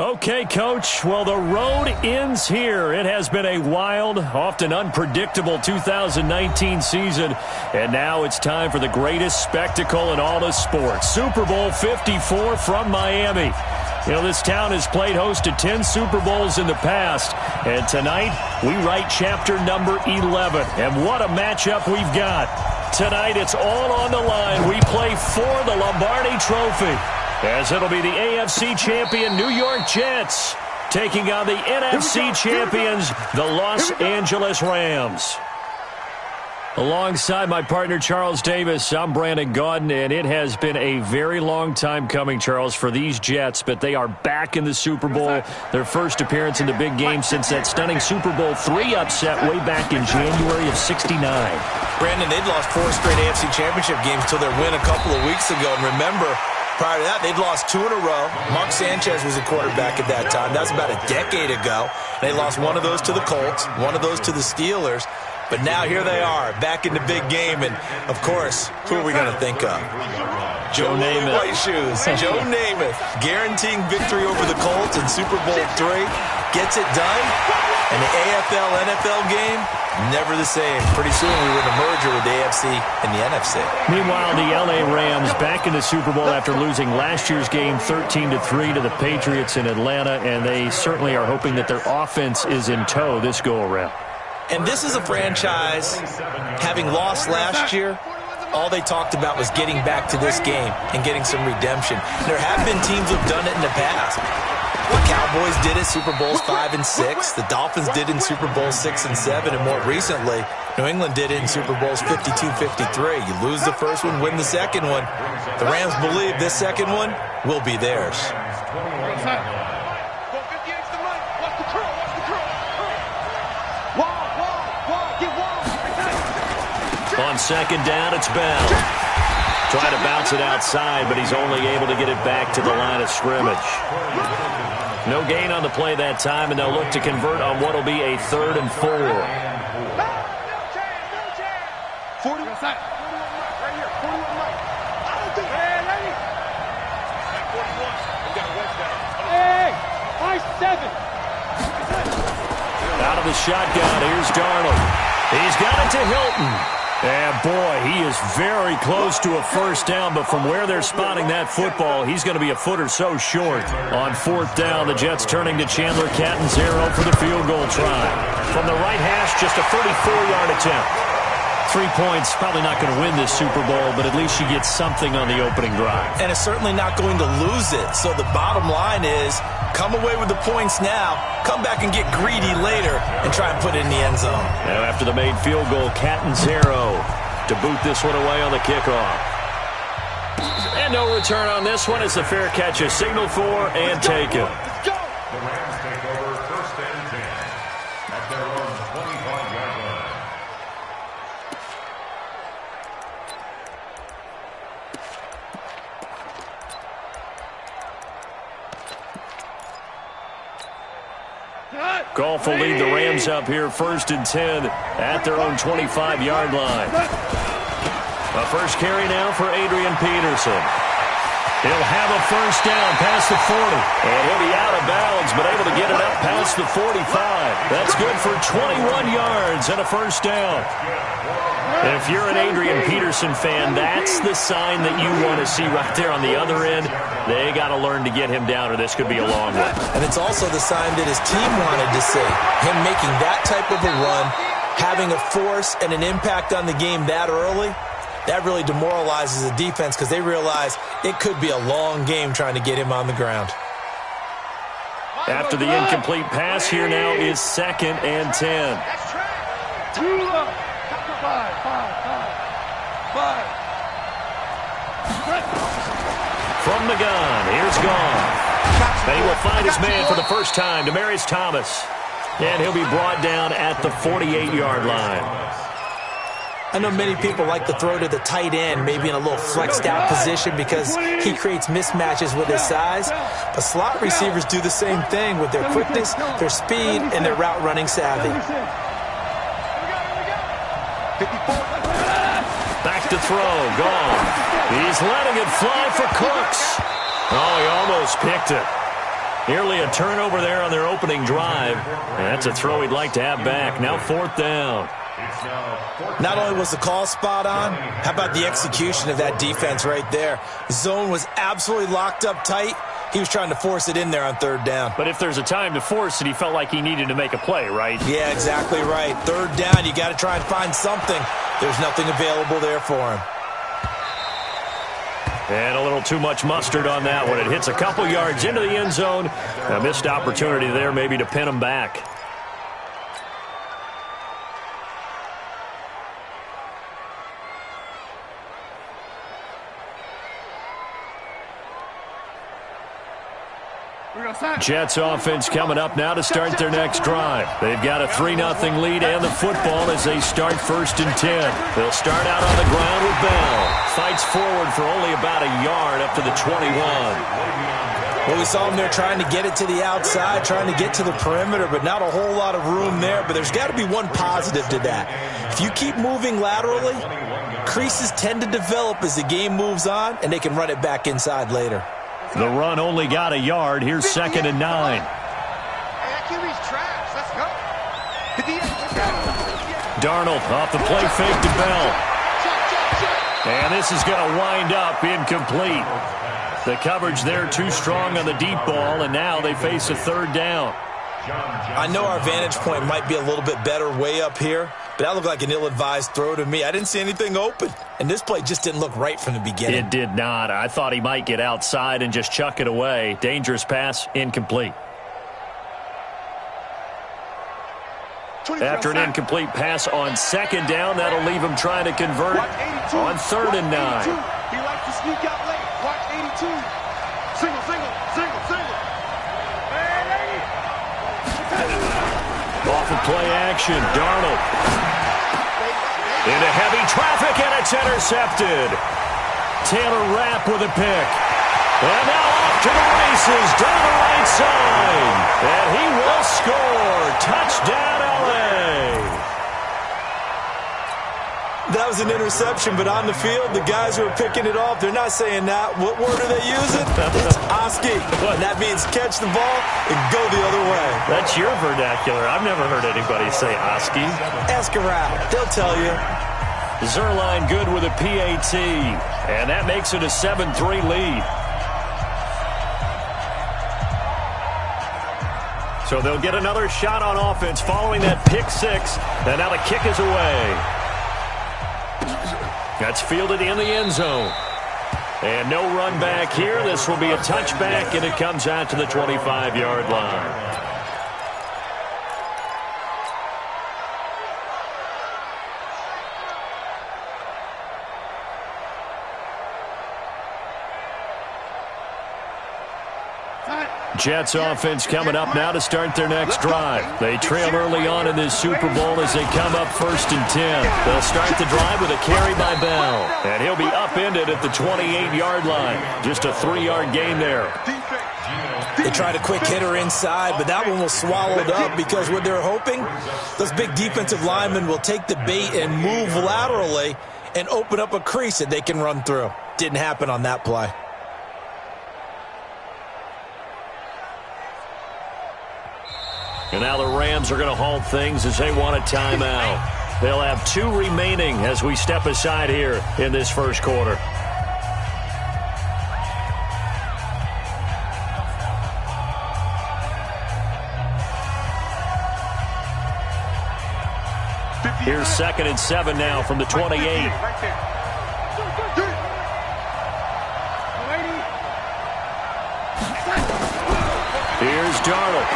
Okay, Coach. Well, the road ends here. It has been a wild, often unpredictable 2019 season, and now it's time for the greatest spectacle in all of sports. Super Bowl 54 from Miami. You know, this town has played host to 10 Super Bowls in the past, and tonight we write chapter number 11. And what a matchup we've got. Tonight it's all on the line. We play for the Lombardi Trophy, as it'll be the AFC champion New York Jets taking on the NFC champions, the Los Angeles Rams. Alongside my partner, Charles Davis, I'm Brandon Gaudin, and it has been a very long time coming, Charles, for these Jets, but they are back in the Super Bowl, their first appearance in the big game since that stunning Super Bowl III upset way back in January of '69. Brandon, they'd lost 4 straight AFC championship games till their win a couple of weeks ago, and remember, prior to that, they'd lost 2 in a row. Mark Sanchez was the quarterback at that time. That was about a decade ago. They lost one of those to the Colts, one of those to the Steelers. But now here they are, back in the big game. And, of course, who are we going to think of? Joe Namath. White shoes. Joe Namath guaranteeing victory over the Colts in Super Bowl III. Gets it done. And the AFL-NFL game, never the same. Pretty soon we were in a merger with the AFC and the NFC. Meanwhile, the L.A. Rams back in the Super Bowl after losing last year's game 13-3 to the Patriots in Atlanta, and they certainly are hoping that their offense is in tow this go-around. And this is a franchise, having lost last year, all they talked about was getting back to this game and getting some redemption. There have been teams who have done it in the past. The Cowboys did it Super Bowls 5 and 6. The Dolphins did it in Super Bowls 6 and 7. And more recently, New England did it in Super Bowls 52, 53. You lose the first one, win the second one. The Rams believe this second one will be theirs. On second down, it's Bell. Trying to bounce it outside, but he's only able to get it back to the line of scrimmage. No gain on the play that time, and they'll look to convert on what will be a 3rd and 4. 41 right here. 41 right. Hey, 5-7. Out of the shotgun, here's Darnold. He's got it to Hilton. And, boy, he is very close to a first down, but from where they're spotting that football, he's going to be a foot or so short. On 4th down, the Jets turning to Chandler Catanzaro for the field goal try. From the right hash, just a 34-yard attempt. 3 points, probably not going to win this Super Bowl, but at least you get something on the opening drive. And it's certainly not going to lose it. So the bottom line is, come away with the points now, come back and get greedy later, and try and put it in the end zone. Now after the made field goal, Catanzaro to boot this one away on the kickoff. And no return on this one. It's a fair catch, a signal for, and taken. The Rams take over 1st and 10 at their own 25-yard line. Goff will lead the Rams up here 1st and 10 at their own 25-yard line. A first carry now for Adrian Peterson. He'll have a first down past the 40. And he'll be out of bounds, but able to get it up past the 45. That's good for 21 yards and a first down. If you're an Adrian Peterson fan, that's the sign that you want to see right there on the other end. They got to learn to get him down, or this could be a long one. And it's also the sign that his team wanted to see. Him making that type of a run, having a force and an impact on the game that early, that really demoralizes the defense because they realize it could be a long game trying to get him on the ground. After the incomplete pass, here now is 2nd and 10. From the gun, here's Goff. And he will find his man for the first time, Demaryius Thomas. And he'll be brought down at the 48-yard line. I know many people like to throw to the tight end, maybe in a little flexed out position because he creates mismatches with his size. But slot receivers do the same thing with their quickness, their speed, and their route running savvy. Back to throw, Goff. He's letting it fly for Cooks. Oh, he almost picked it. Nearly a turnover there on their opening drive. And that's a throw he'd like to have back. Now 4th down. Not only was the call spot on, how about the execution of that defense right there? The zone was absolutely locked up tight. He was trying to force it in there on 3rd down. But if there's a time to force it, he felt like he needed to make a play, right? Yeah, exactly right. 3rd down, you got to try and find something. There's nothing available there for him. And a little too much mustard on that one. It hits a couple yards into the end zone. A missed opportunity there maybe to pin him back. Jets offense coming up now to start their next drive. They've got a 3-0 lead and the football as they start 1st and 10. They'll start out on the ground with Bell. Fights forward for only about a yard up to the 21. Well, we saw him there trying to get it to the outside, trying to get to the perimeter, but not a whole lot of room there. But there's got to be one positive to that. If you keep moving laterally, creases tend to develop as the game moves on, and they can run it back inside later. The run only got a yard. Here's 2nd and 9. Darnold off the play fake to Bell. And this is going to wind up incomplete. The coverage there too strong on the deep ball, and now they face a 3rd down. I know our vantage point might be a little bit better way up here, but that looked like an ill-advised throw to me. I didn't see anything open, and this play just didn't look right from the beginning. It did not. I thought he might get outside and just chuck it away. Dangerous pass, incomplete. After an incomplete pass on 2nd down, that'll leave him trying to convert on 3rd and 9. He likes to sneak out late. Watch 82. Single, single, single, single. Off of play action, Darnold. Into heavy traffic, and it's intercepted. Taylor Rapp with a pick. And now off to the races, down the right side. And he will score. Touchdown, LA. That was an interception, but on the field, the guys who are picking it off, they're not saying that. What word are they using? It's Oski. And that means catch the ball and go the other way. That's your vernacular. I've never heard anybody say Oski. Ask around. They'll tell you. Zerline good with a PAT. And that makes it a 7-3 lead. So they'll get another shot on offense following that pick 6. And now the kick is away. That's fielded in the end zone. And no run back here. This will be a touchback, and it comes out to the 25-yard line. Jets offense coming up now to start their next drive. They trail early on in this Super Bowl as they come up 1st and 10. They'll start the drive with a carry by Bell. And he'll be upended at the 28-yard line. Just a 3-yard gain there. They tried a quick hitter inside, but that one was swallowed up because what they're hoping, those big defensive linemen will take the bait and move laterally and open up a crease that they can run through. Didn't happen on that play. And now the Rams are going to halt things as they want a timeout. They'll have 2 remaining as we step aside here in this first quarter. Here's 2nd and 7 now from the 28. Here's Darnold.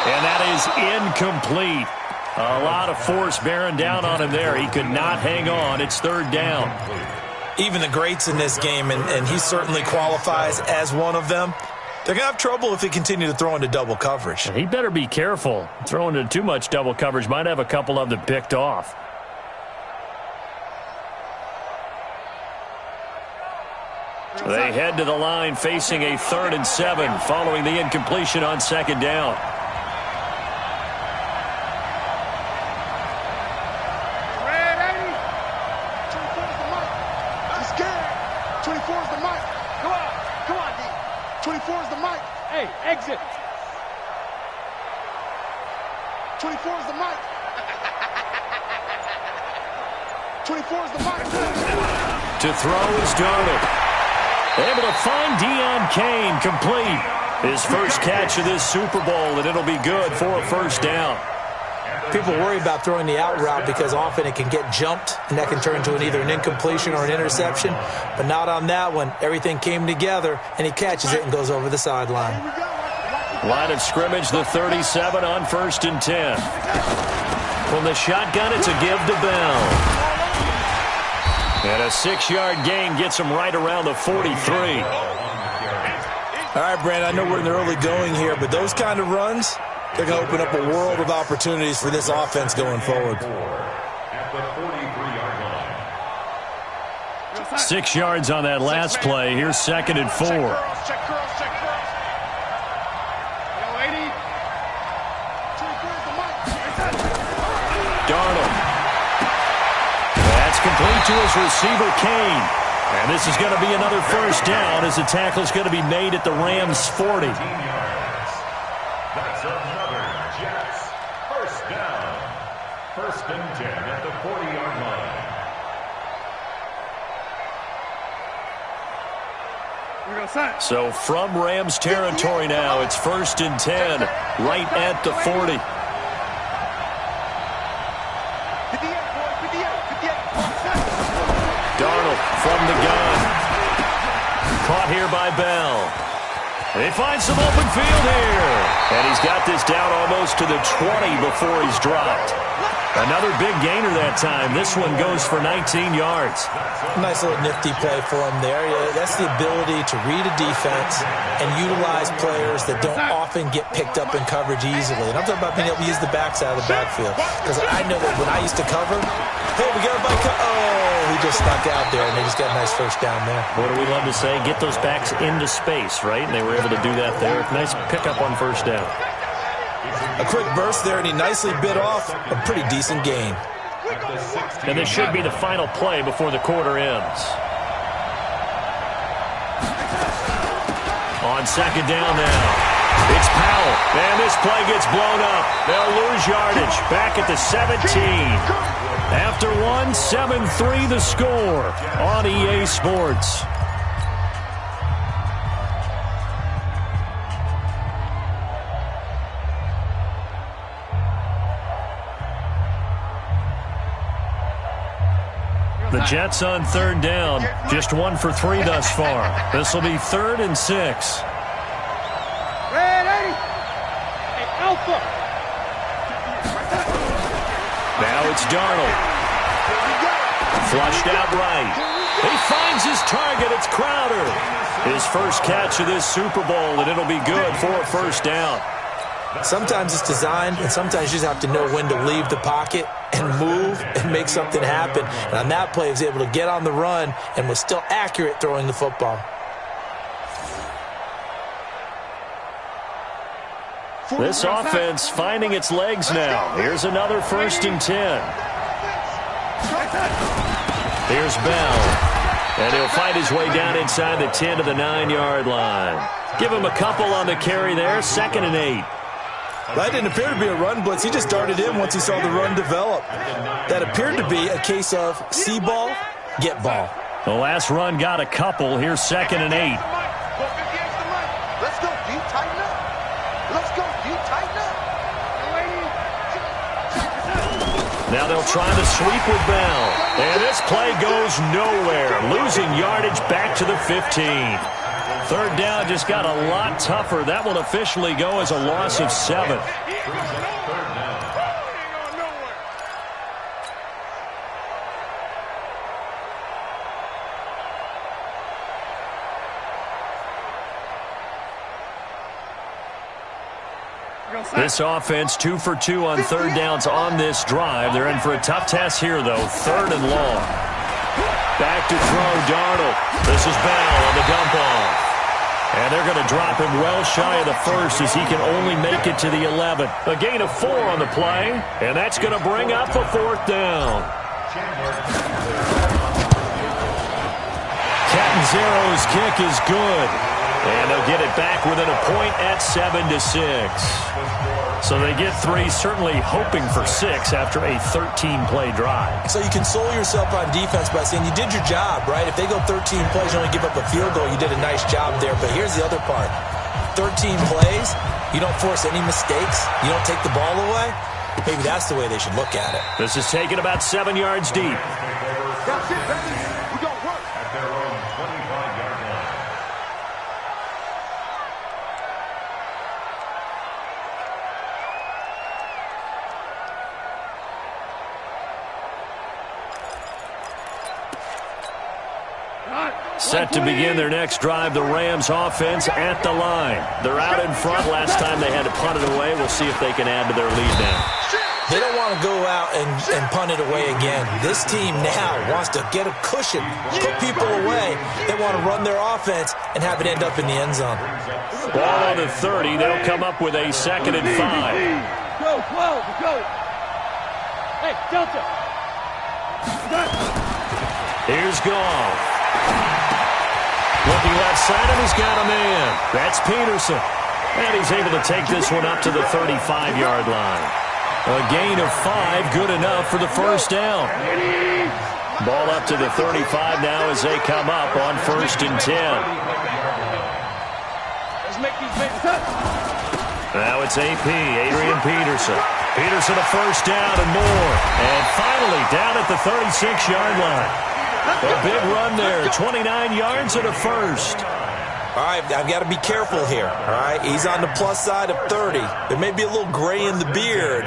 And that is incomplete. A lot of force bearing down on him there. He could not hang on. It's 3rd down. Even the greats in this game, and he certainly qualifies as one of them, they're going to have trouble if they continue to throw into double coverage. He better be careful. Throwing into too much double coverage might have a couple of them picked off. They head to the line facing a 3rd and 7 following the incompletion on 2nd down. 24 is the mic. Hey, exit. 24 is the mic. 24 is the mic. To throw is Darnold. Able to find Deion Kane complete. His first catch of this Super Bowl, and it'll be good for a first down. People worry about throwing the out route because often it can get jumped, and that can turn into either an incompletion or an interception. But not on that one. Everything came together, and he catches it and goes over the sideline. Line of scrimmage, the 37 on 1st and 10. From the shotgun, it's a give to Bell. And a 6-yard gain gets him right around the 43. All right, Brandon, I know we're in the early going here, but those kind of runs, they're going to open up a world of opportunities for this offense going forward. At the 43-yard line. 6 yards on that last play. Here's 2nd and 4. Check curls, check curls. Yo, 80. 24 is the mic. Darnold. That's complete to his receiver, Kane. And this is going to be another first down as the tackle's going to be made at the Rams' 40. That's another Jets first down. 1st and 10 at the 40-yard line. So from Rams territory now, it's 1st and 10, right at the 40. 58, boy, 58. Darnold from the gun. Caught here by Bell. They find some open field here. And he's got this down almost to the 20 before he's dropped. Another big gainer that time. This one goes for 19 yards. Nice little nifty play for him there. Yeah, that's the ability to read a defense and utilize players that don't often get picked up in coverage easily. And I'm talking about being able to use the backside of the backfield. Because I know that when I used to cover, hey, we got a bike. Oh, he just snuck out there, and they just got a nice first down there. What do we love to say? Get those backs into space, right? And they were able to do that there. Nice pickup on first down. A quick burst there, and he nicely bit off a pretty decent gain. And this should be the final play before the quarter ends. On 2nd down now. It's Powell. And this play gets blown up. They'll lose yardage. Back at the 17. After one, 7-3 the score on EA Sports. The Jets on 3rd down. Just 1 for 3 thus far. This will be 3rd and 6. Red 80. Hey, Alpha. Now it's Darnold. Flushed out right. He finds his target. It's Crowder. His first catch of this Super Bowl, and it'll be good for a first down. Sometimes it's designed, and sometimes you just have to know when to leave the pocket and move and make something happen. And on that play, he was able to get on the run and was still accurate throwing the football. This offense finding its legs now. Here's another 1st and 10. Here's Bell. And he'll find his way down inside the 10 to the 9-yard line. Give him a couple on the carry there. 2nd and 8. That didn't appear to be a run blitz. He just darted in once he saw the run develop. That appeared to be a case of see ball, get ball. The last run got a couple. Here's 2nd and 8. Let's go, D. Tighten up. Let's go, D. Tighten up. Now they'll try the sweep with Bell. And this play goes nowhere. Losing yardage back to the 15. 3rd down just got a lot tougher. That will officially go as a loss of 7. This offense 2 for 2 on 3rd downs on this drive. They're in for a tough test here, though. 3rd and long. Back to throw, Darnold. This is Bell on the dump off. And they're going to drop him well shy of the 1st as he can only make it to the 11. A gain of 4 on the play, and that's going to bring up a 4th down. Catanzaro's kick is good. And they'll get it back within a point at 7-6. So they get 3, certainly hoping for 6 after a 13-play drive. So you console yourself on defense by saying you did your job, right? If they go 13 plays, you only give up a field goal, you did a nice job there. But here's the other part. 13 plays, you don't force any mistakes, you don't take the ball away. Maybe that's the way they should look at it. This is taken about 7 yards deep. That's it, baby. We got work. At their own 25-yard line. Set to begin their next drive, the Rams offense at the line. They're out in front. Last time they had to punt it away. We'll see if they can add to their lead now. They don't want to go out and punt it away again. This team now wants to get a cushion, put people away. They want to run their offense and have it end up in the end zone. Ball on the 30. They'll come up with a 2nd and 5. Go, go. Hey, Delta. Here's Goff. Looking left side, and he's got a man. That's Peterson. And he's able to take this one up to the 35-yard line. A gain of 5, good enough for the first down. Ball up to the 35 now as they come up on 1st and 10. Let's make these big touch. Now it's AP, Adrian Peterson. Peterson a first down and more. And finally down at the 36-yard line. A big run there, 29 yards and a first. All right, I've got to be careful here, all right? He's on the plus side of 30. There may be a little gray in the beard,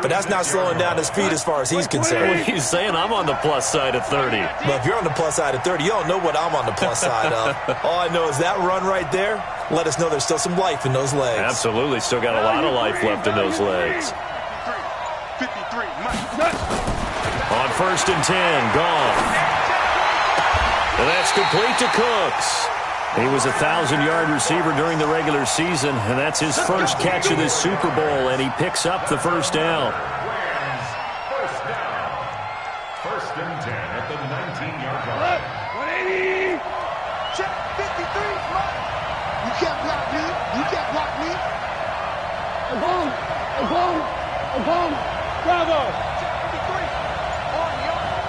but that's not slowing down his feet as far as he's concerned. What are you saying? I'm on the plus side of 30. Well, if you're on the plus side of 30, you don't know what I'm on the plus side of. All I know is that run right there let us know there's still some life in those legs. Absolutely, still got a lot of life left in those legs. 53, Mike. On 1st and 10, Goff. And that's complete to Cooks. He was a 1,000-yard receiver during the regular season, and that's his first catch of this Super Bowl, and he picks up the first down. First down. 1st and 10 at the 19-yard line. 180. Check 53, Mike. You can't block me. You can't block me. I'm home. I'm home. I'm home. Bravo. Check 53. On the arm.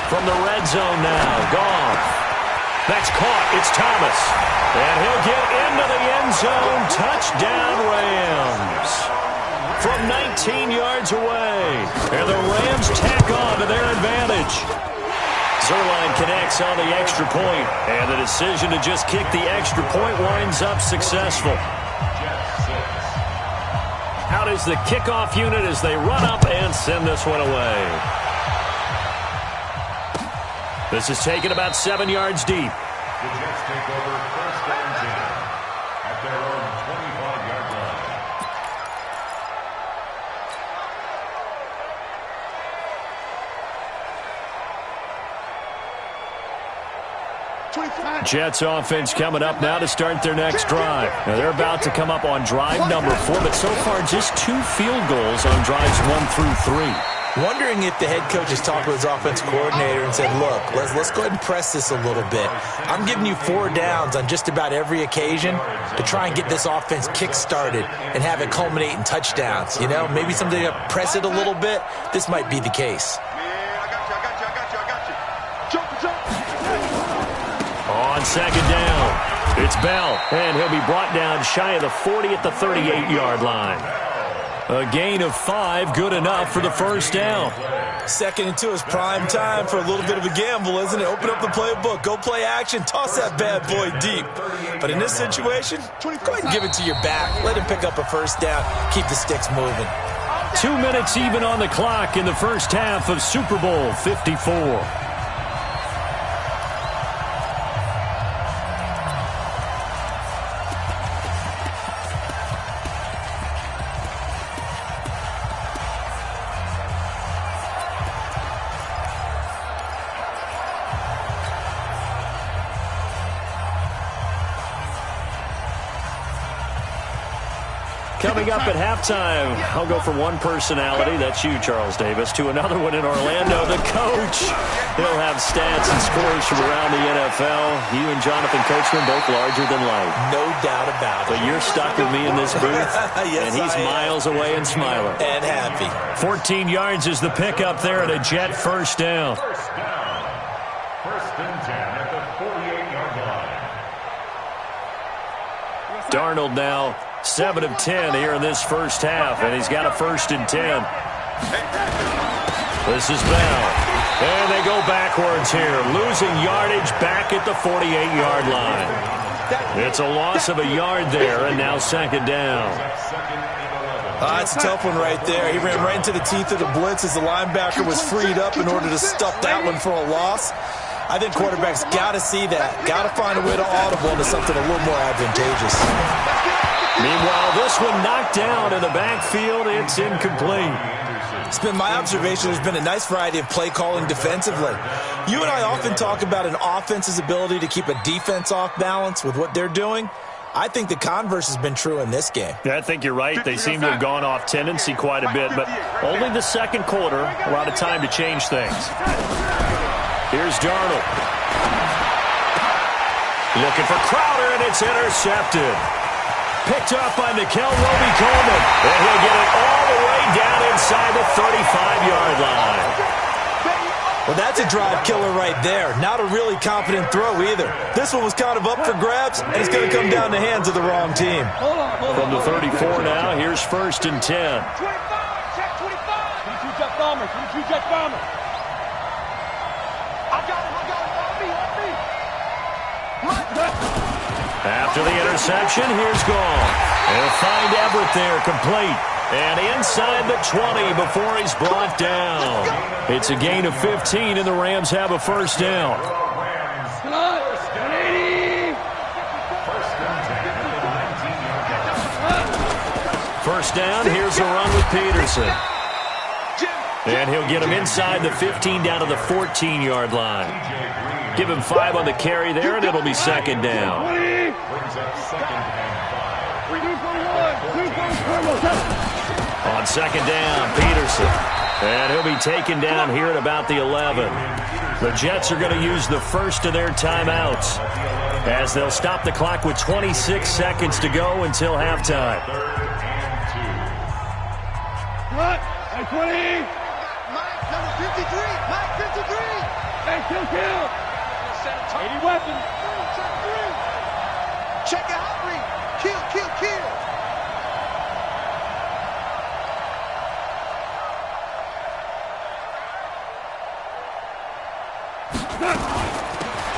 From the red zone now, Goff. That's caught. It's Thomas. And he'll get into the end zone. Touchdown, Rams. From 19 yards away. And the Rams tack on to their advantage. Zerline connects on the extra point. And the decision to just kick the extra point winds up successful. Out is the kickoff unit as they run up and send this one away. This is taken about 7 yards deep. The Jets take over 1st and 10 at their own 25-yard line. Jets offense coming up now to start their next drive. Now they're about to come up on drive number 4, but so far just 2 field goals on drives 1 through 3. Wondering if the head coach has talked with his offense coordinator and said, look, let's go ahead and press this a little bit. I'm giving you 4 downs on just about every occasion to try and get this offense kick-started and have it culminate in touchdowns. You know, maybe something to press it a little bit. This might be the case. On 2nd down, it's Bell, and he'll be brought down shy of the 40 at the 38-yard line. A gain of 5, good enough for the first down. 2nd and 2 is prime time for a little bit of a gamble, isn't it? Open up the playbook, go play action, toss that bad boy deep. But in this situation, go ahead and give it to your back. Let him pick up a first down, keep the sticks moving. 2 minutes even on the clock in the first half of Super Bowl 54. Coming up at halftime, I'll go from one personality, that's you, Charles Davis, to another one in Orlando, the coach. He'll have stats and scores from around the NFL. You and Jonathan Coachman both larger than life. No doubt about it. But you're stuck with me in this booth, yes, and he's miles away and smiling. And happy. 14 yards is the pickup there at a Jet first down. First down. First and 10 at the 48-yard line. Darnold now 7 of 10 here in this first half, and he's got a first and 10. This is Bell. And they go backwards here, losing yardage back at the 48-yard line. It's a loss of a yard there, and now second down. It's a tough one right there. He ran right into the teeth of the blitz as the linebacker was freed up in order to stuff that one for a loss. I think quarterbacks got to see that. Got to find a way to audible into something a little more advantageous. Meanwhile, this one knocked down in the backfield. It's incomplete. It's been my observation there's been a nice variety of play calling defensively. You and I often talk about an offense's ability to keep a defense off balance with what they're doing. I think the converse has been true in this game. Yeah, I think you're right. They seem to have gone off tendency quite a bit, but only the second quarter, a lot of time to change things. Here's Darnold. Looking for Crowder, and it's intercepted. Picked up by Nickel Roby-Coleman. And he'll get it all the way down inside the 35-yard line. Well, that's a drive killer right there. Not a really confident throw either. This one was kind of up for grabs, and it's going to come down the hands of the wrong team. From the 34 now, here's first and 10. 25, check 25. 22 Jet Bomber, 22 Jet Bomber. I got him, help me. After the interception, here's Gall. They'll find Everett there, complete. And inside the 20 before he's brought down. It's a gain of 15, and the Rams have a first down. First down, here's a run with Peterson. And he'll get him inside the 15 down to the 14-yard line. Give him 5 on the carry there, and it'll be second down. On second down, Peterson. And he'll be taken down here at about the 11. The Jets are going to use the first of their timeouts as they'll stop the clock with 26 seconds to go until halftime. What? 20. Mike, number 53. Mike, 53. Hey, kill. 80 weapons. Check out. Kill.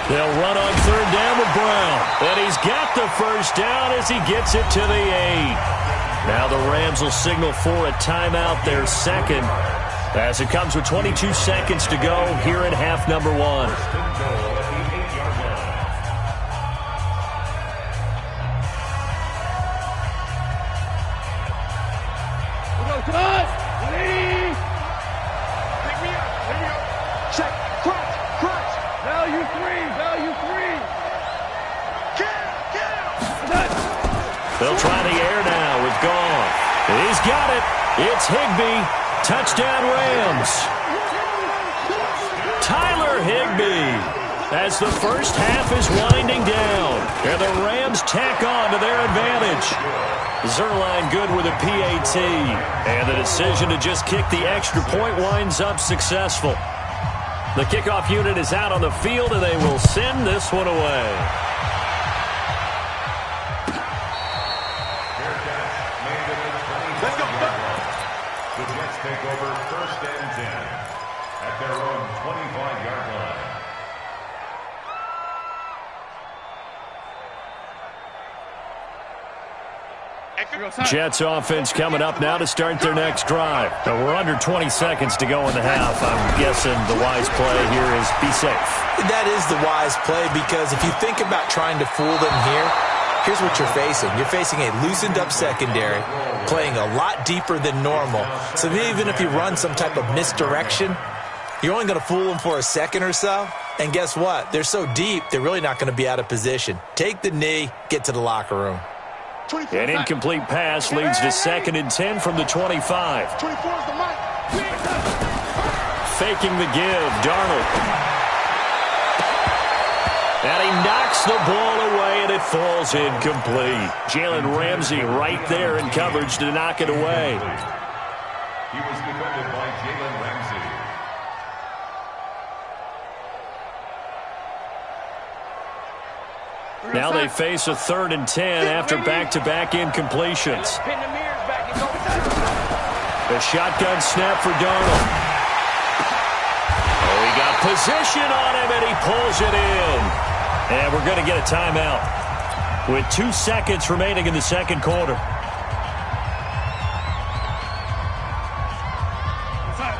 They'll run on third down with Brown. And he's got the first down as he gets it to the 8. Now the Rams will signal for a timeout, their second, as it comes with 22 seconds to go here in half number 1. They'll try the air now with Gall. He's got it. It's Higbee. Touchdown Rams. Tyler Higbee as the first half is winding down. And the Rams tack on to their advantage. Zerline good with a PAT. And the decision to just kick the extra point winds up successful. The kickoff unit is out on the field, and they will send this one away. Take over first and 10 at their own 25-yard line. Jets offense coming up now to start their next drive. But we're under 20 seconds to go in the half. I'm guessing the wise play here is be safe. That is the wise play, because if you think about trying to fool them here, here's what you're facing. You're facing a loosened-up secondary, playing a lot deeper than normal. So even if you run some type of misdirection, you're only going to fool them for a second or so. And guess what? They're so deep, they're really not going to be out of position. Take the knee, get to the locker room. An incomplete pass leads to 2nd and 10 from the 25. 24 is the mic. Faking the give, Darnold. And he knocks the ball away, and it falls incomplete. Jalen Ramsey right there in coverage to knock it away. He was defended by Jalen Ramsey. Now they face a 3rd and 10 after back-to-back incompletions. A shotgun snap for Darnold. Oh, he got position on him, and he pulls it in. And we're going to get a timeout with 2 seconds remaining in the second quarter.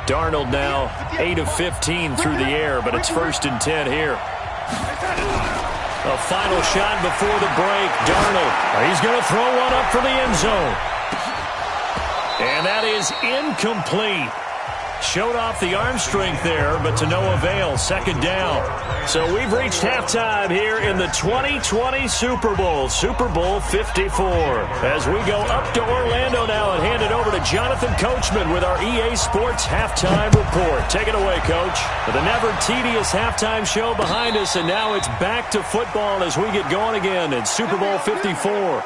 Darnold now 8 of 15 through the air, but it's 1st and 10 here. A final shot before the break. Darnold, he's going to throw one up for the end zone. And that is incomplete. Showed off the arm strength there, but to no avail. 2nd down. So we've reached halftime here in the 2020 Super Bowl, Super Bowl 54. As we go up to Orlando now and hand it over to Jonathan Coachman with our EA Sports Halftime Report. Take it away, Coach. The never tedious halftime show behind us, and now it's back to football as we get going again in Super Bowl 54.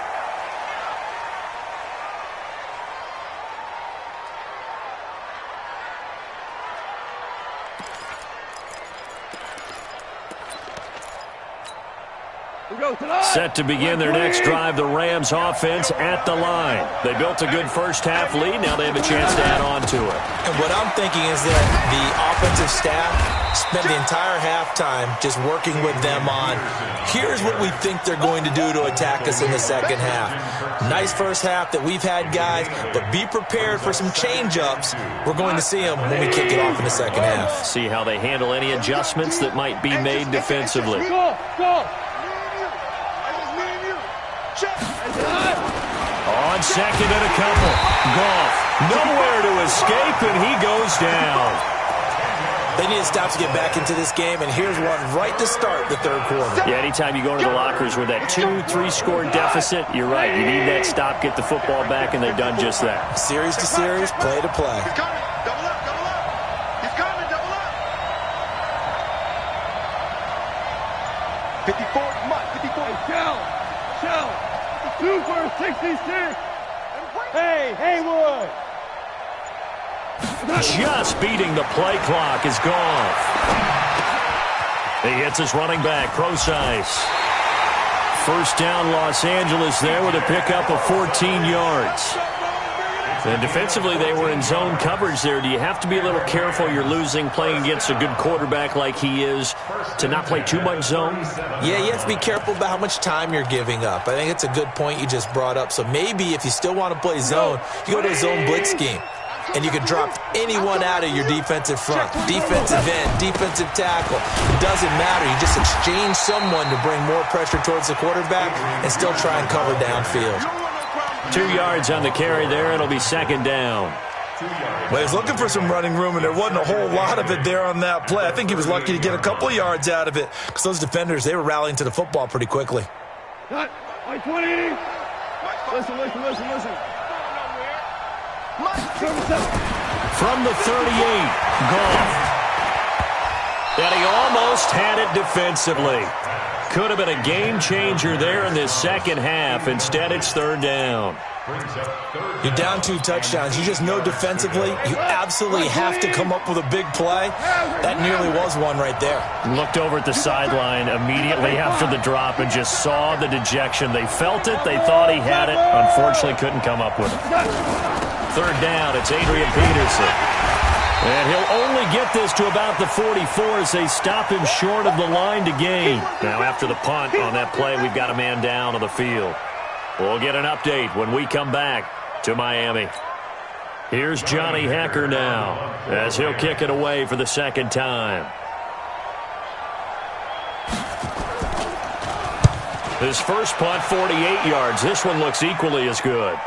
Set to begin their next drive, the Rams offense at the line. They built a good first-half lead. Now they have a chance to add on to it. And what I'm thinking is that the offensive staff spent the entire halftime just working with them on, here's what we think they're going to do to attack us in the second half. Nice first half that we've had, guys, but be prepared for some change-ups. We're going to see them when we kick it off in the second half. See how they handle any adjustments that might be made defensively. Go! On 2nd and a couple. Goff nowhere to escape, and he goes down. They need to stop to get back into this game, and here's one right to start the third quarter. Yeah, anytime you go into the lockers with that 2-3 score deficit, you're right. You need that stop, get the football back, and they've done just that. Series to series, play to play. He's coming. Double up. He's coming. Double up. 54 month. 54. Shell. 2 for 66. Hey, Haywood. Just beating the play clock is Goff. He hits his running back, Procise. 1st down, Los Angeles there with a pickup of 14 yards. And defensively, they were in zone coverage there. Do you have to be a little careful? You're losing, playing against a good quarterback like he is, to not play too much zone? Yeah, you have to be careful about how much time you're giving up. I think it's a good point you just brought up. So maybe if you still want to play zone, you go to a zone blitz scheme. And you can drop anyone out of your defensive front. Defensive end, defensive tackle. It doesn't matter. You just exchange someone to bring more pressure towards the quarterback and still try and cover downfield. 2 yards on the carry there. It'll be 2nd down. Well, he was looking for some running room, and there wasn't a whole lot of it there on that play. I think he was lucky to get a couple of yards out of it because those defenders, they were rallying to the football pretty quickly. Cut. 20. Listen. From the 38, Goff. And he almost had it defensively. Could have been a game changer there in this second half. Instead, it's 3rd down. You're down 2 touchdowns. You just know defensively you absolutely have to come up with a big play. That nearly was one right there. Looked over at the sideline immediately after the drop and just saw the dejection. They felt it. They thought he had it. Unfortunately, couldn't come up with it. 3rd down. It's Adrian Peterson. And he'll only get this to about the 44 as they stop him short of the line to gain. Now, after the punt on that play, we've got a man down on the field. We'll get an update when we come back to Miami. Here's Johnny Hekker now as he'll kick it away for the 2nd time. His first punt, 48 yards. This one looks equally as good.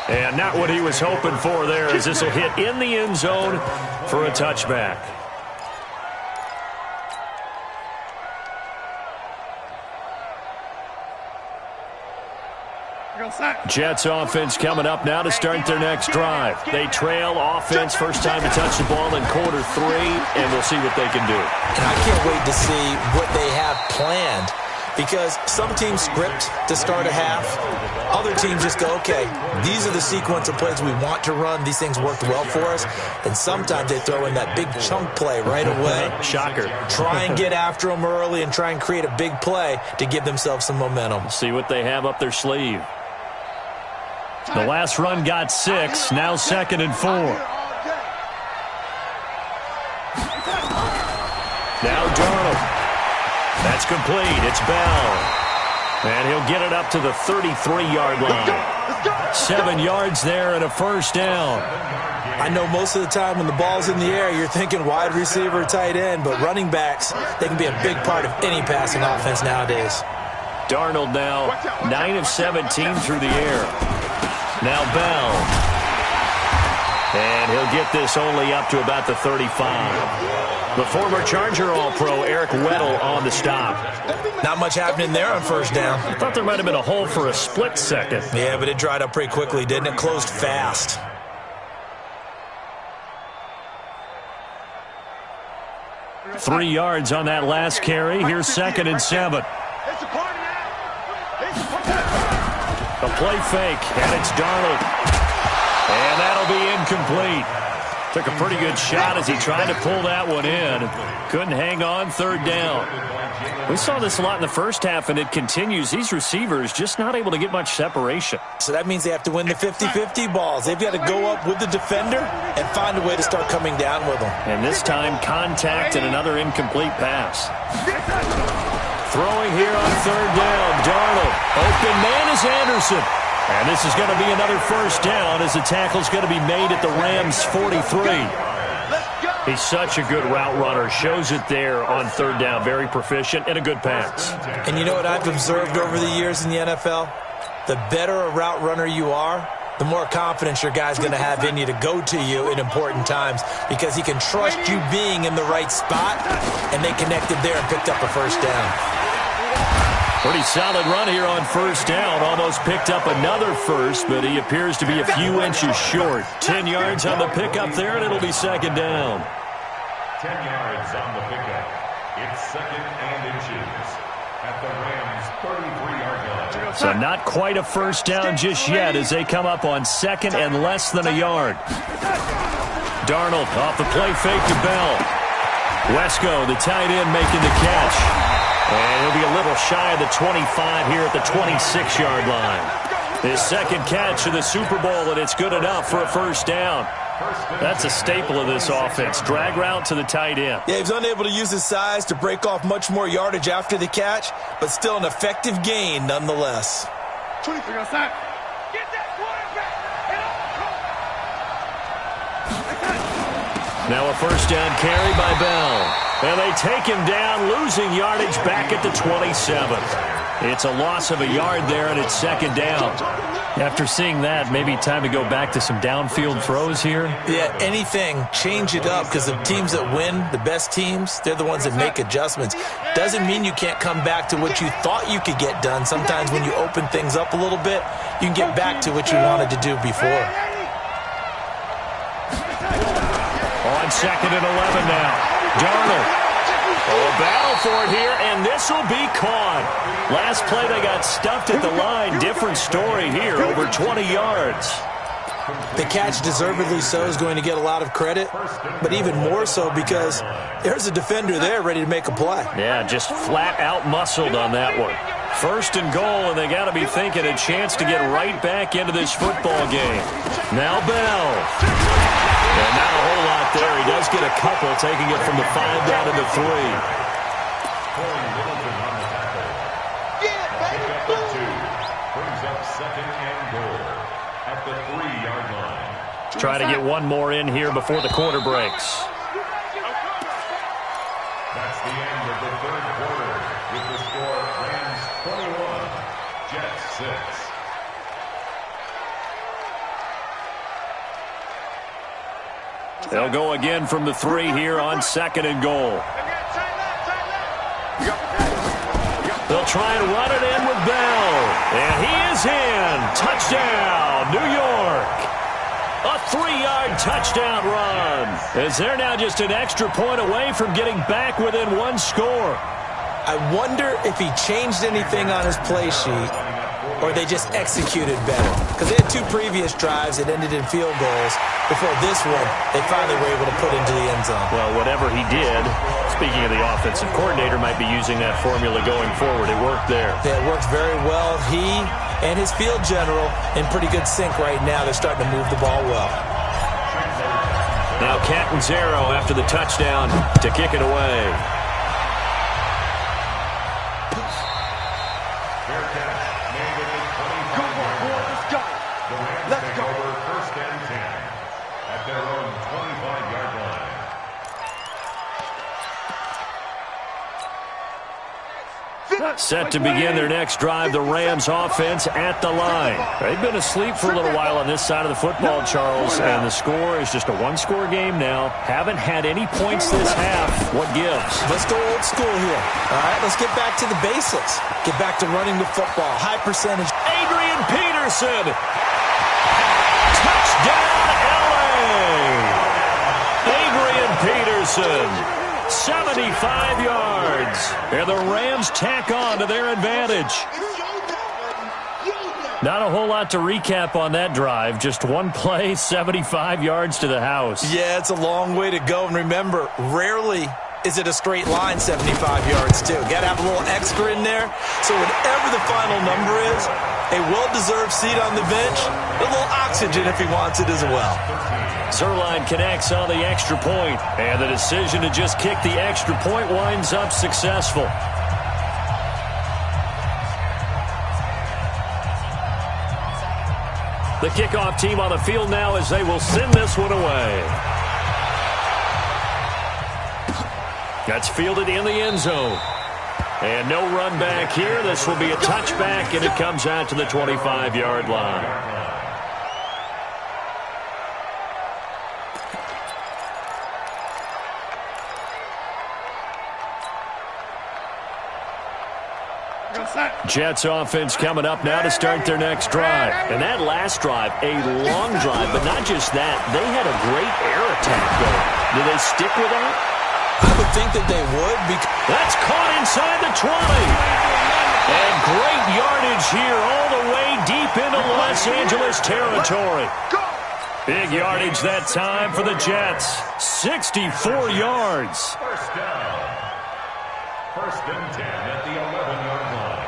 And not what he was hoping for there, as this will hit in the end zone for a touchback. Jets offense coming up now to start their next drive. They trail offense, first time to touch the ball in quarter 3, and we'll see what they can do. And I can't wait to see what they have planned, because some teams script to start a half. Other teams just go, okay, these are the sequence of plays we want to run. These things worked well for us. And sometimes they throw in that big chunk play right away. Shocker. Try and get after them early and try and create a big play to give themselves some momentum. See what they have up their sleeve. The last run got 6, now 2nd and 4. Now Darnold. That's complete. It's Bell. And he'll get it up to the 33-yard line. 7 yards there and a first down. I know most of the time when the ball's in the air, you're thinking wide receiver, tight end, but running backs, they can be a big part of any passing offense nowadays. Darnold now 9 of 17 through the air. Now Bell. And he'll get this only up to about the 35. The former Charger All-Pro Eric Weddle on the stop. Not much happening there on first down. I thought there might have been a hole for a split second. Yeah, but it dried up pretty quickly, didn't it? Closed fast. Three yards on that last carry. Here's 2nd and 7. A play fake, and it's Darnold. And that'll be incomplete. Took a pretty good shot as he tried to pull that one in. Couldn't hang on, 3rd down. We saw this a lot in the first half, and it continues. These receivers just not able to get much separation. So that means they have to win the 50-50 balls. They've got to go up with the defender and find a way to start coming down with them. And this time, contact and another incomplete pass. Throwing here on 3rd down, Darnold. Open man is Anderson. And this is going to be another first down as the tackle's going to be made at the Rams' 43. He's such a good route runner. Shows it there on 3rd down. Very proficient and a good pass. And you know what I've observed over the years in the NFL? The better a route runner you are, the more confidence your guy's going to have in you to go to you in important times, because he can trust you being in the right spot, and they connected there and picked up a first down. Pretty solid run here on first down. Almost picked up another first, but he appears to be a few inches short. 10 yards on the pickup there, and it'll be 2nd down. 10 yards on the pickup. It's 2nd and inches at the Rams' 33-yard line. So not quite a first down just yet as they come up on 2nd and less than a yard. Darnold off the play fake to Bell. Wesco, the tight end, making the catch. And he'll be a little shy of the 25 here at the 26-yard line. His 2nd catch of the Super Bowl, and it's good enough for a first down. That's a staple of this offense. Drag route to the tight end. Yeah, he's unable to use his size to break off much more yardage after the catch, but still an effective gain nonetheless. 23 on side. Get that quarterback. Now a first down carry by Bell. And they take him down, losing yardage back at the 27. It's a loss of a yard there, and it's 2nd down. After seeing that, maybe time to go back to some downfield throws here? Yeah, anything. Change it up, because the teams that win, the best teams, they're the ones that make adjustments. Doesn't mean you can't come back to what you thought you could get done. Sometimes when you open things up a little bit, you can get back to what you wanted to do before. On 2nd and 11 now. Darnold. A battle for it here, and this will be caught. Last play, they got stuffed at the line. Different story here, over 20 yards. The catch, deservedly so, is going to get a lot of credit, but even more so because there's a defender there ready to make a play. Yeah, just flat out muscled on that one. 1st and goal, and they got to be thinking a chance to get right back into this football game. Now Bell. And not a whole lot there. He does get a couple, taking it from the 5 down to the 3. Brings up 2nd and goal at the 3-yard line. Try to get one more in here before the quarter breaks. That's the end of the 3rd quarter with the score Rams 21, Jets 6. They'll go again from the 3 here on 2nd and goal. They'll try and run it in with Bell. And he is in. Touchdown, New York. A 3-yard touchdown run. As they're now just an extra point away from getting back within one score. I wonder if he changed anything on his play sheet or they just executed better. Because they had 2 previous drives that ended in field goals. Before this one, they finally were able to put into the end zone. Well, whatever he did, speaking of the offensive coordinator, might be using that formula going forward. It worked there. Yeah, it worked very well. He and his field general in pretty good sync right now. They're starting to move the ball well. Now Catanzaro after the touchdown to kick it away. Let's go. First and 10 at their own 25-yard line. Set to begin their next drive, the Rams offense at the line. They've been asleep for a little while on this side of the football, Charles, and the score is just a one-score game now. Haven't had any points this half. What gives? Let's go old school here. All right, let's get back to the basics. Get back to running the football. High percentage. Adrian Peterson. Touchdown, L.A. Adrian Peterson. 75 yards. And the Rams tack on to their advantage. Not a whole lot to recap on that drive. Just one play, 75 yards to the house. Yeah, it's a long way to go. And remember, rarely is it a straight line 75 yards, too. Got to have a little extra in there. So whatever the final number is, a well-deserved seat on the bench, a little oxygen if he wants it as well. Zerline connects on the extra point, and the decision to just kick the extra point winds up successful. The kickoff team on the field now as they will send this one away. That's fielded in the end zone. And no run back here. This will be a touchback, and it comes out to the 25-yard line. Jets offense coming up now to start their next drive. And that last drive, a long drive, but not just that. They had a great air attack going. Do they stick with that? I would think that they would. That's caught inside the 20. And great yardage here all the way deep into Los Angeles territory. Big yardage that time for the Jets. 64 yards. First down. First and 10 at the 11-yard line.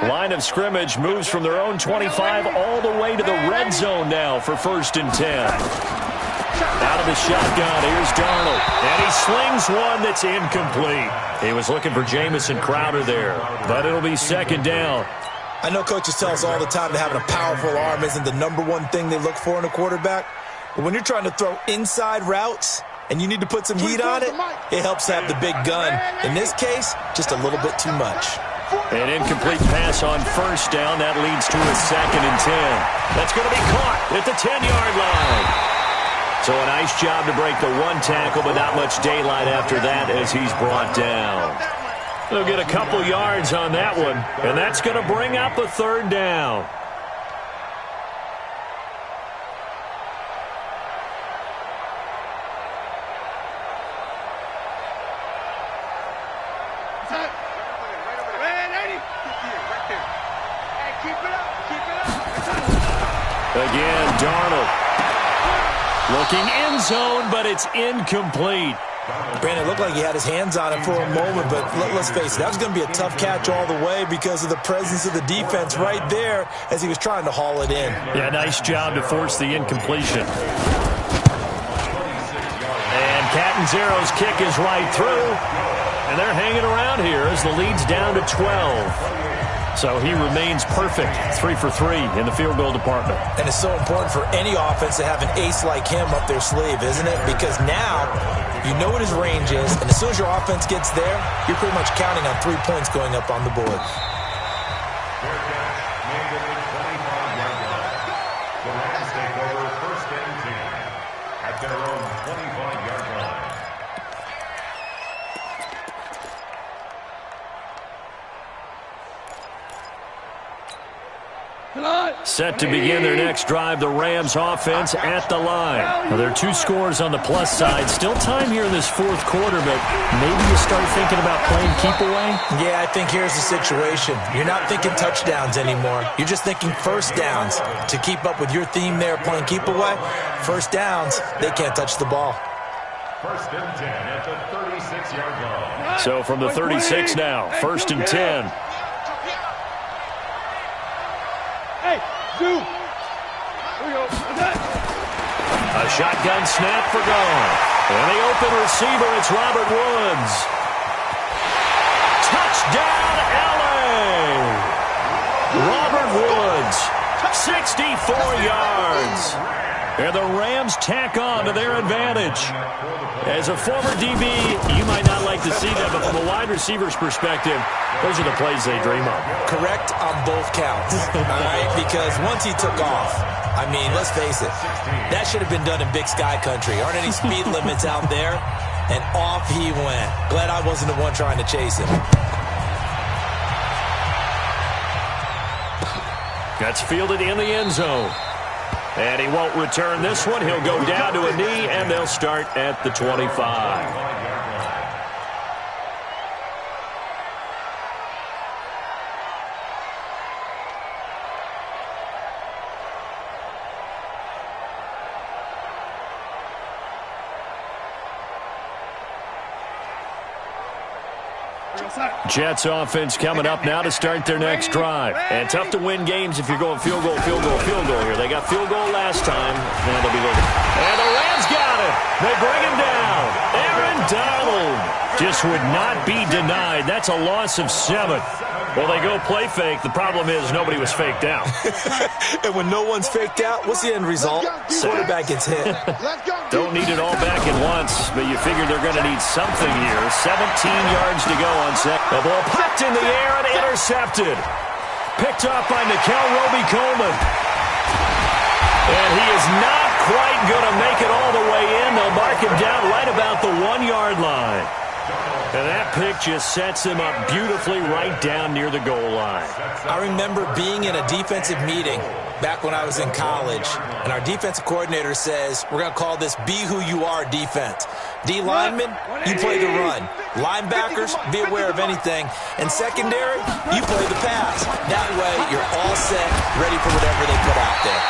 Line of scrimmage moves from their own 25 all the way to the red zone now for first and 10. Out of the shotgun, here's Darnold. And he slings one that's incomplete. He was looking for Jamison Crowder there, but it'll be second down. I know coaches tell us all the time that having a powerful arm isn't the number one thing they look for in a quarterback. But when you're trying to throw inside routes and you need to put some heat on it, it helps to have the big gun. In this case, just a little bit too much. An incomplete pass on first down. That leads to a second and 10. That's going to be caught at the 10-yard line. So a nice job to break the one tackle, but not much daylight after that as he's brought down. They'll get a couple yards on that one, and that's going to bring up a third down. Again, Darnold. Looking end zone, but it's incomplete. Brandon, it looked like he had his hands on it for a moment, but let's face it, that was going to be a tough catch all the way because of the presence of the defense right there as he was trying to haul it in. Yeah, nice job to force the incompletion. And Catanzaro's kick is right through, and they're hanging around here as the lead's down to 12. So he remains perfect, 3 for 3 in the field goal department. And it's so important for any offense to have an ace like him up their sleeve, isn't it? Because now you know what his range is, and as soon as your offense gets there, you're pretty much counting on 3 points going up on the board. The Rams take over first and 10 at their own 25-yard line. Set to begin their next drive, the Rams offense at the line. Now, there are 2 scores on the plus side. Still time here in this fourth quarter, but maybe you start thinking about playing keep away? Yeah, I think here's the situation. You're not thinking touchdowns anymore. You're just thinking first downs. To keep up with your theme there, playing keep away, first downs, they can't touch the ball. First and 10 at the 36-yard line. So from the 36 now, first and 10. Hey, Zoo. A shotgun snap for gone. And the open receiver, it's Robert Woods. Touchdown, L.A. Robert Woods, 64 yards. And the Rams tack on to their advantage. As a former DB, you might not like to see that, but from a wide receiver's perspective, those are the plays they dream of. Correct on both counts, all right? Because once he took off, I mean, let's face it, that should have been done in Big Sky Country. Aren't any speed limits out there? And off he went. Glad I wasn't the one trying to chase him. That's fielded in the end zone. And he won't return this one. He'll go down to a knee, and they'll start at the 25. Jets offense coming up now to start their next drive. And tough to win games if you're going field goal here. They got field goal last time. And they'll be looking. And the Rams got it. They bring him down. Aaron Donald just would not be denied. That's a loss of 7. Well, they go play fake. The problem is nobody was faked out. And when no one's faked out, what's the end result? Quarterback gets hit. Don't need it all back at once, but you figure they're going to need something here. 17 yards to go on set. The ball popped in the air and intercepted. Picked off by Nickel Roby-Coleman. And he is not quite going to make it all the way in. They'll mark him down right about the 1-yard line. And that pick just sets him up beautifully right down near the goal line. I remember being in a defensive meeting back when I was in college, and our defensive coordinator says, we're going to call this Be Who You Are defense. D linemen, you play the run. Linebackers, be aware of anything. And secondary, you play the pass. That way, you're all set, ready for whatever they put out there.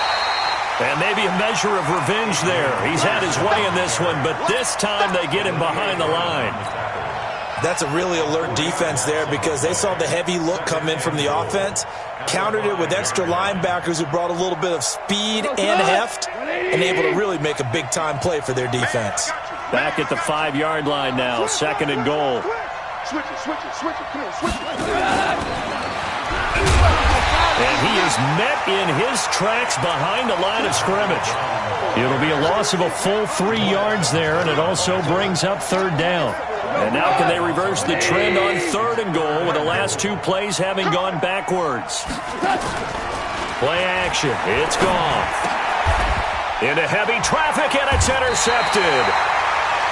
And maybe a measure of revenge there. He's had his way in this one, but this time they get him behind the line. That's a really alert defense there because they saw the heavy look come in from the offense, countered it with extra linebackers who brought a little bit of speed and heft, and able to really make a big-time play for their defense. Back at the 5-yard line now, second and goal. Switch it. Come on, switch it. And he is met in his tracks behind the line of scrimmage. It'll be a loss of a full 3 yards there, and it also brings up third down. And now can they reverse the trend on third and goal with the last 2 plays having gone backwards? Play action. It's gone. Into heavy traffic, and it's intercepted.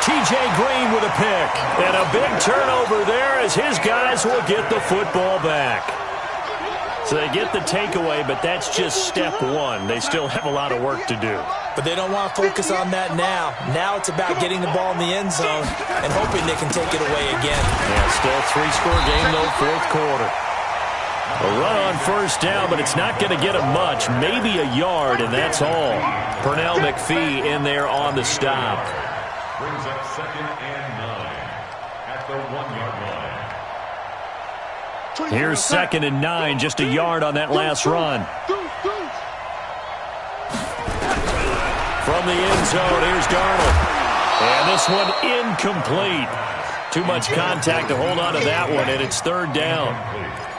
T.J. Green with a pick. And a big turnover there as his guys will get the football back. So they get the takeaway, but that's just step 1. They still have a lot of work to do. But they don't want to focus on that now. Now it's about getting the ball in the end zone and hoping they can take it away again. Yeah, still a 3-score game, though, fourth quarter. A run on first down, but it's not going to get him much. Maybe a yard, and that's all. Pernell McPhee in there on the stop. Brings up second and 9 at the 1-yard line. Here's second and 9, just a yard on that last run. From the end zone, here's Darnold. And this one incomplete. Too much contact to hold on to that one, and it's third down.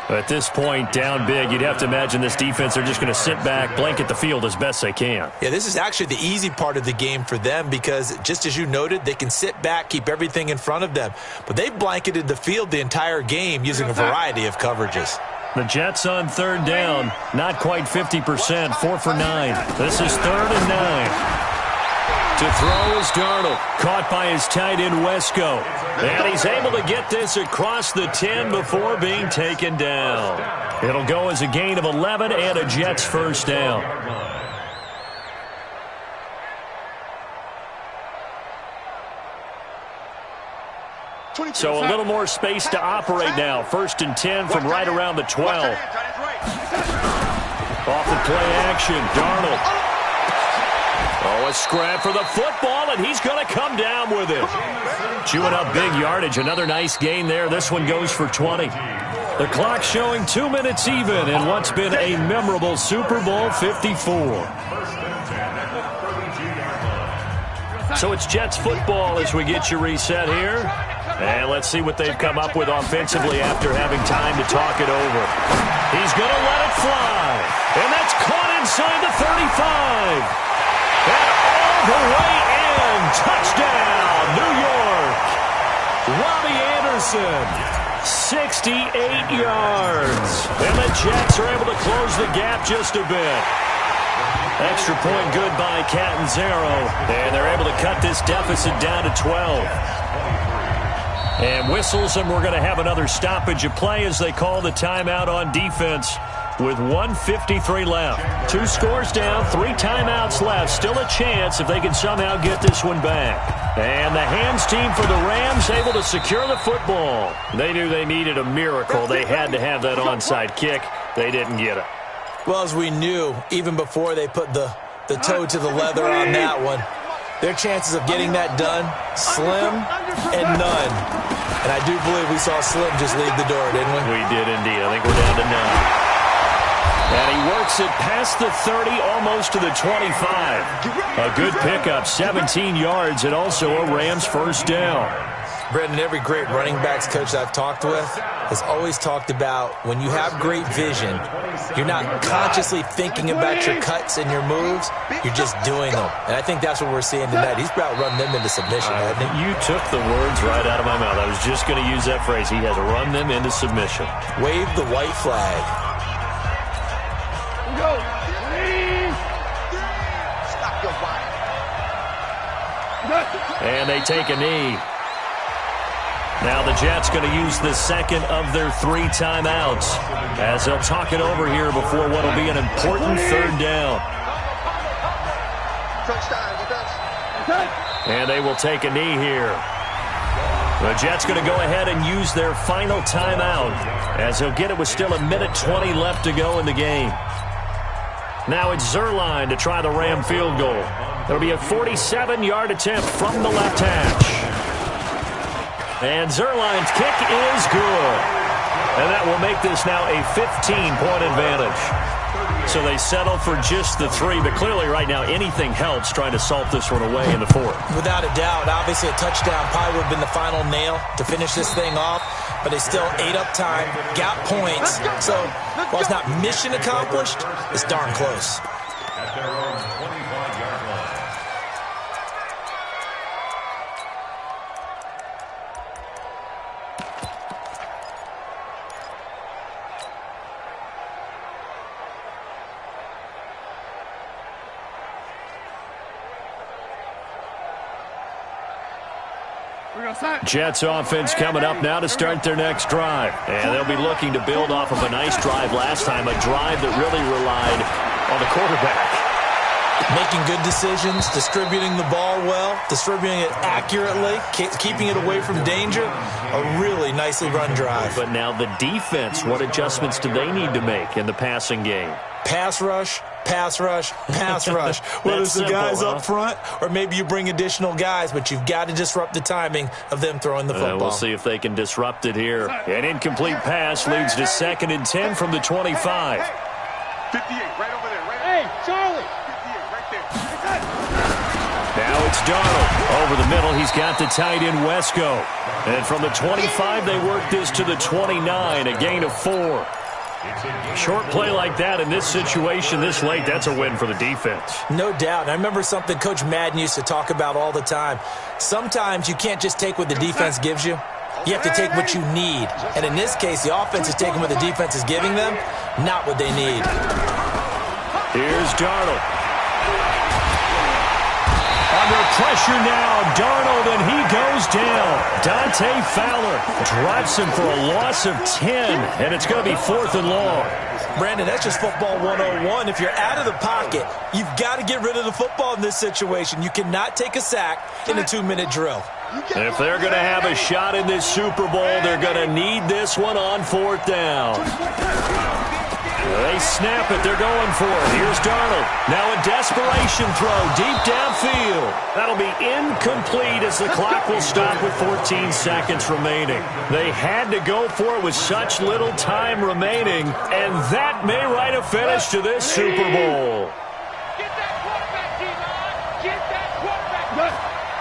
At this point, down big, you'd have to imagine this defense, they're just going to sit back, blanket the field as best they can. Yeah, this is actually the easy part of the game for them because, just as you noted, they can sit back, keep everything in front of them. But they've blanketed the field the entire game using a variety of coverages. The Jets on third down, not quite 50%, 4 for 9. This is third and 9. To throw is Darnold. Caught by his tight end, Wesco. And he's able to get this across the 10 before being taken down. It'll go as a gain of 11 and a Jets first down. So a little more space to operate now. 1st and 10 from right around the 12. Off the play action, Darnold. Oh, a scrap for the football, and he's going to come down with it. Chewing up big yardage. Another nice gain there. This one goes for 20. The clock showing 2 minutes even in what's been a memorable Super Bowl 54. So it's Jets football as we get you reset here. And let's see what they've come up with offensively after having time to talk it over. He's going to let it fly. And that's caught inside the 35. And all the way in. Touchdown, New York. Robbie Anderson, 68 yards. And the Jets are able to close the gap just a bit. Extra point good by Catanzaro. And they're able to cut this deficit down to 12. And whistles, and we're going to have another stoppage of play as they call the timeout on defense with 1:53 left. 2 scores down, 3 timeouts left. Still a chance if they can somehow get this one back. And the hands team for the Rams able to secure the football. They knew they needed a miracle. They had to have that onside kick. They didn't get it. Well, as we knew, even before they put the toe to the leather on that one, their chances of getting that done, slim and none. And I do believe we saw Slim just leave the door, didn't we? We did indeed. I think we're down to 9. And he works it past the 30, almost to the 25. A good pickup, 17 yards, and also a Rams first down. Brendan, every great running backs coach I've talked with has always talked about when you have great vision, you're not consciously thinking about your cuts and your moves, you're just doing them. And I think that's what we're seeing tonight. He's about run them into submission, hasn't he? You took the words right out of my mouth. I was just going to use that phrase. He has run them into submission. Wave the white flag. Go. Stop your body. And they take a knee. Now the Jets going to use the second of their 3 timeouts as they'll talk it over here before what will be an important 3rd down. And they will take a knee here. The Jets going to go ahead and use their final timeout as they'll get it with still 1:20 left to go in the game. Now it's Zuerlein to try the Ram field goal. It'll be a 47-yard attempt from the left hash. And Zuerlein's kick is good. And that will make this now a 15-point advantage. So they settle for just the 3, but clearly right now anything helps trying to salt this one away in the 4th. Without a doubt, obviously a touchdown probably would have been the final nail to finish this thing off, but they still ate up time, got points. So while it's not mission accomplished, it's darn close. At their own 25-yard line. Jets offense coming up now to start their next drive. And they'll be looking to build off of a nice drive last time, a drive that really relied on the quarterback. Making good decisions, distributing the ball well, distributing it accurately, keeping it away from danger. A really nicely run drive. But now the defense, what adjustments do they need to make in the passing game? Pass rush, pass rush, pass rush. Whether it's the guys up front or maybe you bring additional guys, but you've got to disrupt the timing of them throwing the football. We'll see if they can disrupt it here. An incomplete pass leads to 2nd and 10 from the 25. 58, right over there. Hey, Charlie. 58, right there. Now it's Darnold. Over the middle, he's got the tight end, Wesco. And from the 25, they work this to the 29, a gain of 4. Short play like that in this situation this late, that's a win for the defense. No doubt. I remember something Coach Madden used to talk about all the time. Sometimes you can't just take what the defense gives you. You have to take what you need. And in this case, the offense is taking what the defense is giving them, not what they need. Here's Darnold. Under pressure now. Darnold, and he goes down. Dante Fowler drives him for a loss of 10, and it's going to be 4th and long. Brandon, that's just football 101. If you're out of the pocket, you've got to get rid of the football in this situation. You cannot take a sack in a 2-minute drill. And if they're going to have a shot in this Super Bowl, they're going to need this one on 4th down. They snap it. They're going for it. Here's Darnold. Now a desperation throw deep downfield. That'll be incomplete as the clock will stop with 14 seconds remaining. They had to go for it with such little time remaining, and that may write a finish to this Super Bowl.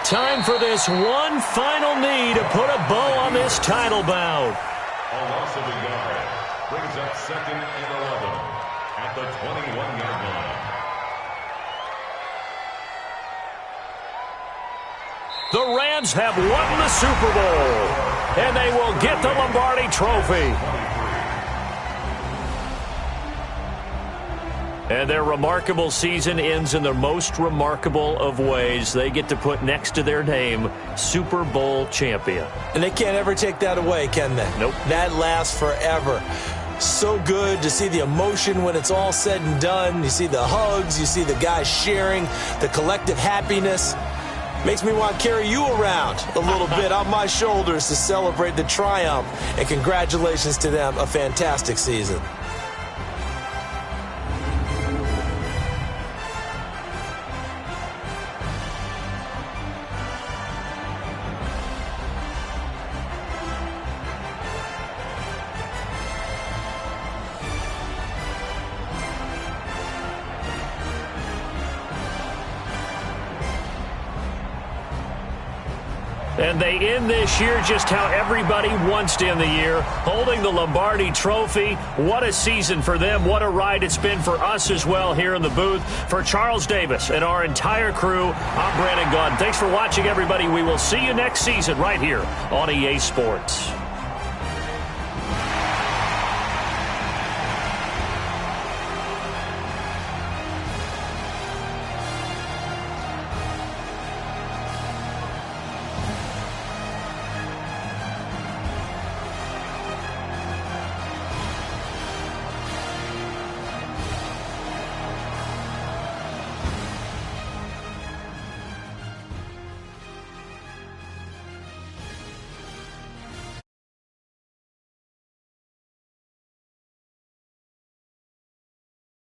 Time for this one final knee to put a bow on this title bout. A loss of a yard brings up 2nd and 11 at the 21-yard line. The Rams have won the Super Bowl, and they will get the Lombardi Trophy. And their remarkable season ends in the most remarkable of ways. They get to put next to their name, Super Bowl champion. And they can't ever take that away, can they? Nope. That lasts forever. So good to see the emotion when it's all said and done. You see the hugs. You see the guys sharing, the collective happiness. Makes me want to carry you around a little bit on my shoulders to celebrate the triumph. And congratulations to them. A fantastic season. And they end this year just how everybody wants to end the year, holding the Lombardi Trophy. What a season for them. What a ride it's been for us as well here in the booth. For Charles Davis and our entire crew, I'm Brandon Gunn. Thanks for watching, everybody. We will see you next season right here on EA Sports.